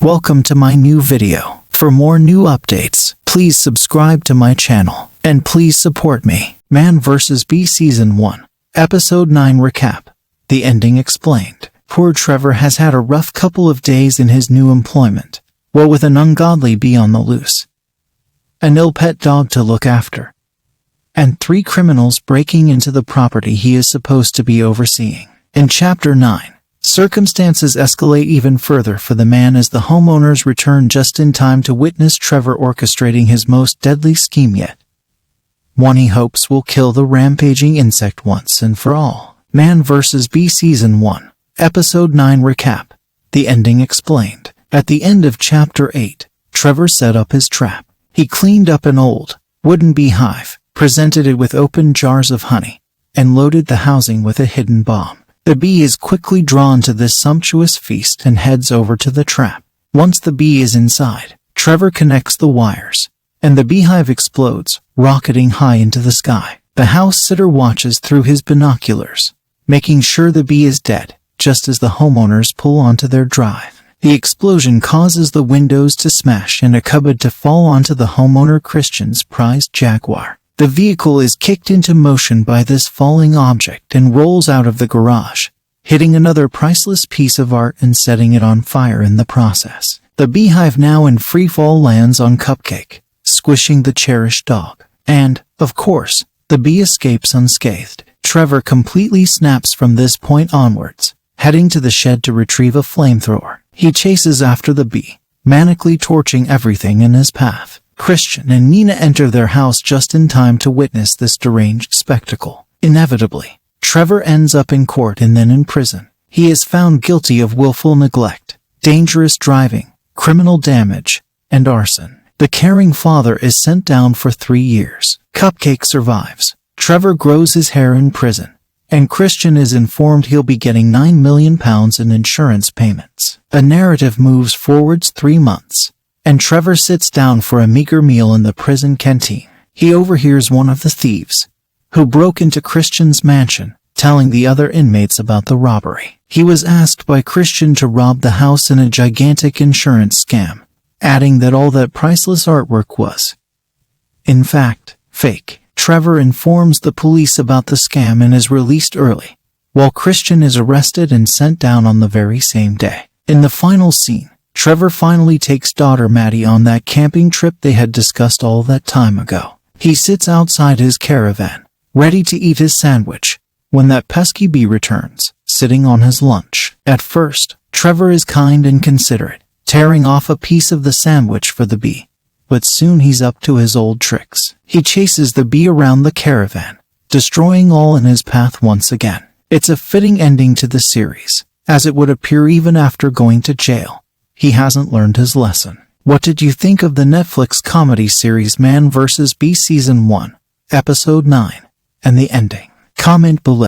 Welcome to my new video. For more new updates, please subscribe to my channel, and please support me. Man vs. Bee Season 1, Episode 9 Recap. The ending explained. Poor Trevor has had a rough couple of days in his new employment, what with an ungodly bee on the loose, an ill pet dog to look after, and 3 criminals breaking into the property he is supposed to be overseeing. In Chapter 9, circumstances escalate even further for the man as the homeowners return just in time to witness Trevor orchestrating his most deadly scheme yet. One he hopes will kill the rampaging insect once and for all. Man vs. Bee Season 1, Episode 9 Recap. The ending explained. At the end of Chapter 8, Trevor set up his trap. He cleaned up an old, wooden beehive, presented it with open jars of honey, and loaded the housing with a hidden bomb. The bee is quickly drawn to this sumptuous feast and heads over to the trap. Once the bee is inside, Trevor connects the wires, and the beehive explodes, rocketing high into the sky. The house sitter watches through his binoculars, making sure the bee is dead, just as the homeowners pull onto their drive. The explosion causes the windows to smash and a cupboard to fall onto the homeowner Christian's prized Jaguar. The vehicle is kicked into motion by this falling object and rolls out of the garage, hitting another priceless piece of art and setting it on fire in the process. The beehive, now in freefall, lands on Cupcake, squishing the cherished dog. And, of course, the bee escapes unscathed. Trevor completely snaps from this point onwards, heading to the shed to retrieve a flamethrower. He chases after the bee, manically torching everything in his path. Christian and Nina enter their house just in time to witness this deranged spectacle. Inevitably, Trevor ends up in court and then in prison. He is found guilty of willful neglect, dangerous driving, criminal damage, and arson. The caring father is sent down for 3 years. Cupcake survives. Trevor grows his hair in prison, and Christian is informed he'll be getting £9 million in insurance payments. The narrative moves forwards 3 months, and Trevor sits down for a meager meal in the prison canteen. He overhears one of the thieves, who broke into Christian's mansion, telling the other inmates about the robbery. He was asked by Christian to rob the house in a gigantic insurance scam, adding that all that priceless artwork was, in fact, fake. Trevor informs the police about the scam and is released early, while Christian is arrested and sent down on the very same day. In the final scene, Trevor finally takes daughter Maddie on that camping trip they had discussed all that time ago. He sits outside his caravan, ready to eat his sandwich, when that pesky bee returns, sitting on his lunch. At first, Trevor is kind and considerate, tearing off a piece of the sandwich for the bee. But soon he's up to his old tricks. He chases the bee around the caravan, destroying all in his path once again. It's a fitting ending to the series, as it would appear even after going to jail, he hasn't learned his lesson. What did you think of the Netflix comedy series Man vs. Bee Season 1, Episode 9, and the ending? Comment below.